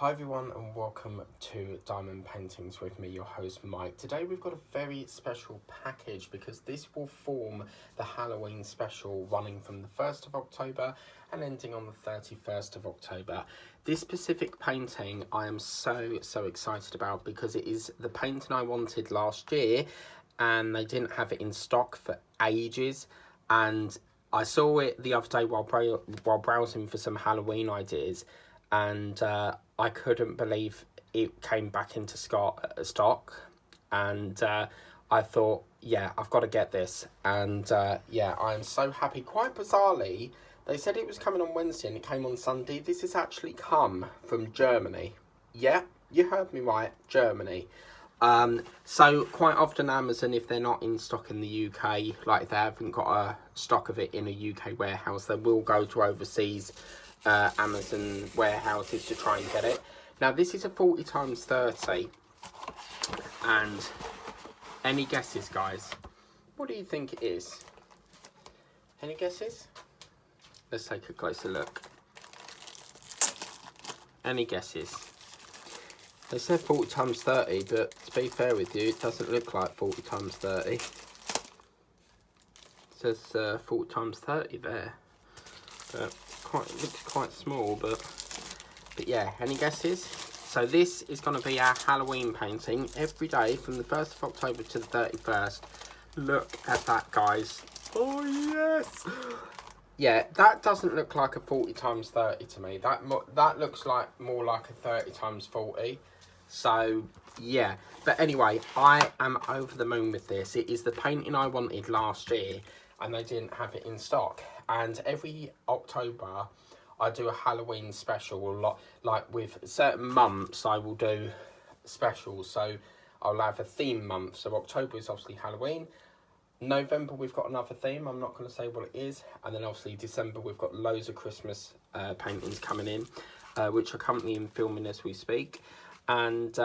Hi everyone and welcome to Diamond Paintings with me, your host Mike. Today we've got a very special package because this will form the Halloween special running from the 1st of October and ending on the 31st of October. This specific painting I am so excited about because it is the painting I wanted last year and they didn't have it in stock for ages, and I saw it the other day while browsing for some Halloween ideas, and I couldn't believe it came back into stock, and I thought, yeah, I've got to get this, and yeah, I am so happy. Quite bizarrely, they said it was coming on Wednesday and it came on Sunday. This has actually come from Germany. Yeah, you heard me right, Germany. So quite often Amazon, if they're not in stock in the UK, like they haven't got a stock of it in a UK warehouse, they will go to overseas Amazon warehouses to try and get it. Now this is a 40 times 30, and any guesses, guys? What do you think it is? Any guesses? Let's take a closer look. Any guesses? They said 40 times 30, but to be fair with you, it doesn't look like 40 times 30. It says 40 times 30 there. But it looks quite small, but yeah, any guesses? So this is going to be our Halloween painting every day from the 1st of October to the 31st. Look at that, guys. Oh, yes! Yeah, that doesn't look like a 40 times 30 to me. That looks like more like a 30 times 40. So, yeah. But anyway, I am over the moon with this. It is the painting I wanted last year, and they didn't have it in stock. And every October, I do a Halloween special. Like with certain months, I will do specials. So, I'll have a theme month. So, October is obviously Halloween. November, we've got another theme. I'm not going to say what it is. And then, obviously, December, we've got loads of Christmas paintings coming in, which are currently in filming as we speak. And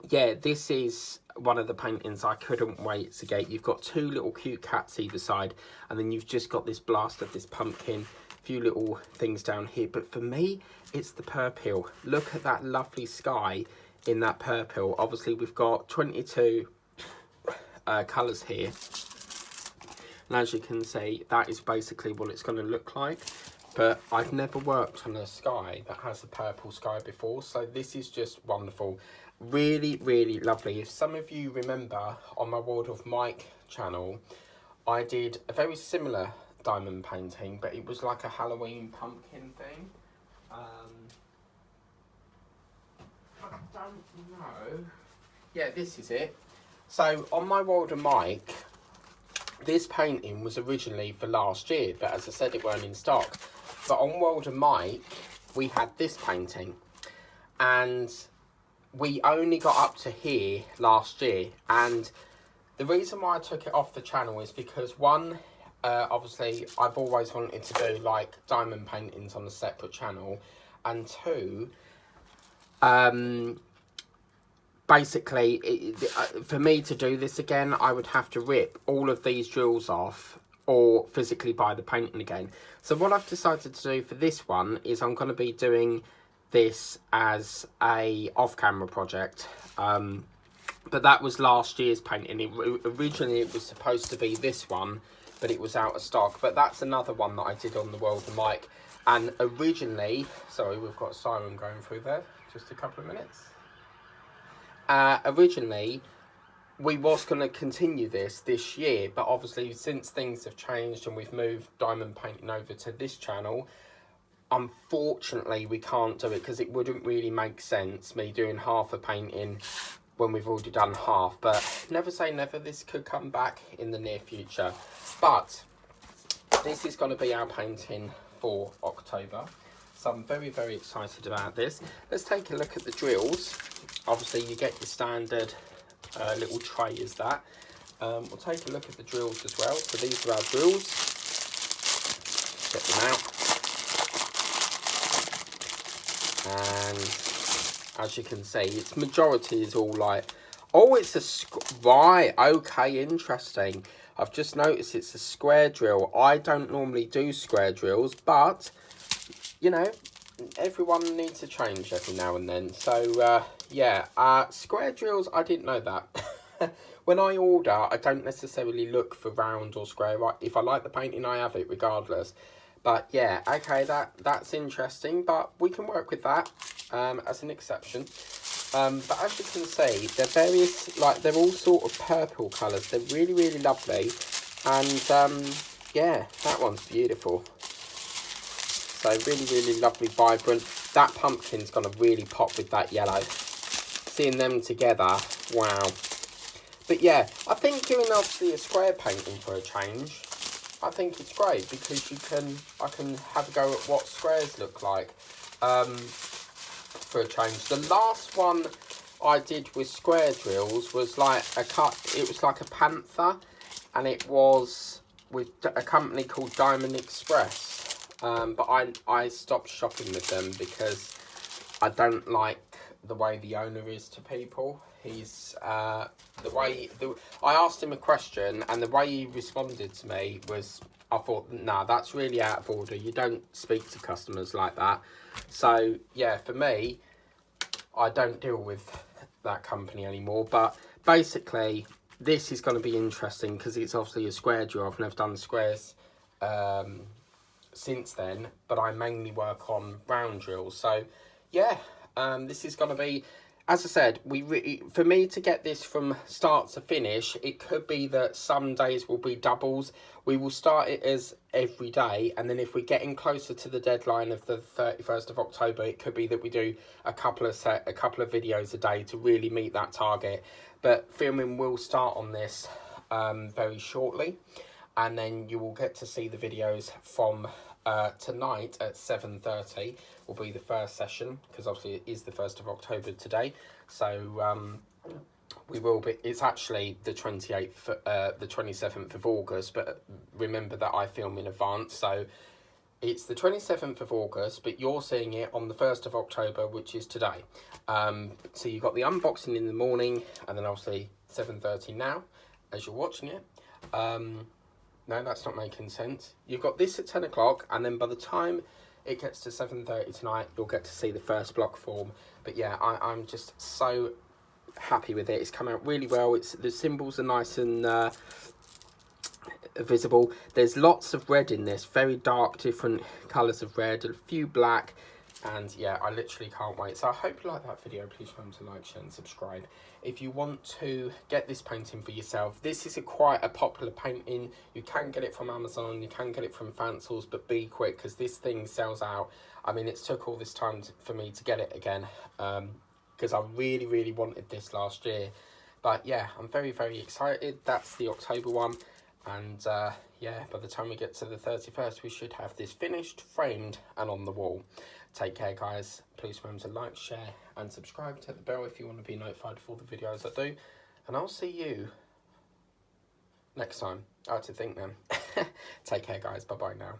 yeah, this is one of the paintings I couldn't wait to get. You've got two little cute cats either side, and then you've just got this blast of this pumpkin, a few little things down here. But for me, it's the purple. Look at that lovely sky in that purple. Obviously, we've got 22 colours here. And as you can see, that is basically what it's going to look like. But I've never worked on a sky that has a purple sky before, so this is just wonderful. Really lovely. If some of you remember, on my World of Mike channel, I did a very similar diamond painting, but it was like a Halloween pumpkin thing. I don't know. Yeah, this is it. So on my World of Mike, this painting was originally for last year, but as I said, it weren't in stock. But on World of Mike, we had this painting, and we only got up to here last year. And the reason why I took it off the channel is because one, obviously I've always wanted to do like diamond paintings on a separate channel, and two, basically for me to do this again, I would have to rip all of these drills off or physically buy the painting again. So what I've decided to do for this one is I'm going to be doing this as a off-camera project. But that was last year's painting. Originally it was supposed to be this one, but it was out of stock. But that's another one that I did on the World of Mike. And originally, sorry, we've got a siren going through there. Just a couple of minutes. Originally, we was going to continue this year, but obviously since things have changed and we've moved diamond painting over to this channel, unfortunately we can't do it because it wouldn't really make sense me doing half a painting when we've already done half. But never say never, this could come back in the near future. But this is going to be our painting for October, so I'm very excited about this. Let's take a look at the drills. Obviously you get your standard little tray as that. We'll take a look at the drills as well. So these are our drills. Get them out. And as you can see, its majority is all like, oh, it's a right, okay, interesting. I've just noticed it's a square drill. I don't normally do square drills, but you know, everyone needs a change every now and then. So, yeah, square drills, I didn't know that. When I order, I don't necessarily look for round or square. If I like the painting, I have it regardless. But yeah, okay, that's interesting, but we can work with that as an exception. But as you can see, they're various, like, they're all sort of purple colours. They're really, really lovely. And, yeah, that one's beautiful. So really, really lovely, vibrant. That pumpkin's going to really pop with that yellow. Seeing them together, wow. But yeah, I think doing obviously a square painting for a change, I think it's great because I can have a go at what squares look like for a change. The last one I did with square drills was like it was like a panther, and it was with a company called Diamond Express. But I stopped shopping with them because I don't like the way the owner is to people. He's I asked him a question, and the way he responded to me was, I thought, nah, that's really out of order. You don't speak to customers like that. So yeah, for me, I don't deal with that company anymore. But basically, this is going to be interesting because it's obviously a square drill. I've never done squares since then, but I mainly work on round drills. So yeah, this is going to be, as I said, for me to get this from start to finish, it could be that some days will be doubles. We will start it as every day, and then if we're getting closer to the deadline of the 31st of October, it could be that we do a couple of videos a day to really meet that target. But filming will start on this very shortly, and then you will get to see the videos from tonight at 7:30 will be the first session, because obviously it is the 1st of October today. So we will be, it's actually the 27th of August, but remember that I film in advance. So it's the 27th of August, but you're seeing it on the 1st of October, which is today. So you've got the unboxing in the morning, and then obviously 7:30 now, as you're watching it. No, that's not making sense. You've got this at 10 o'clock, and then by the time it gets to 7:30 tonight, you'll get to see the first block form. But yeah, I'm just so happy with it. It's come out really well. The symbols are nice and visible. There's lots of red in this, very dark, different colours of red, a few black. And yeah, I literally can't wait. So I hope you like that video. Please remember to like, share and subscribe. If you want to get this painting for yourself, this is quite a popular painting. You can get it from Amazon, you can get it from Fancels, but be quick because this thing sells out. I mean, it's took all this time for me to get it again because I really, really wanted this last year. But yeah, I'm very, very excited. That's the October one. And yeah, by the time we get to the 31st, we should have this finished, framed and on the wall. Take care, guys. Please remember to like, share and subscribe. Hit the bell if you want to be notified of all the videos I do. And I'll see you next time. I have to think then. Take care, guys. Bye-bye now.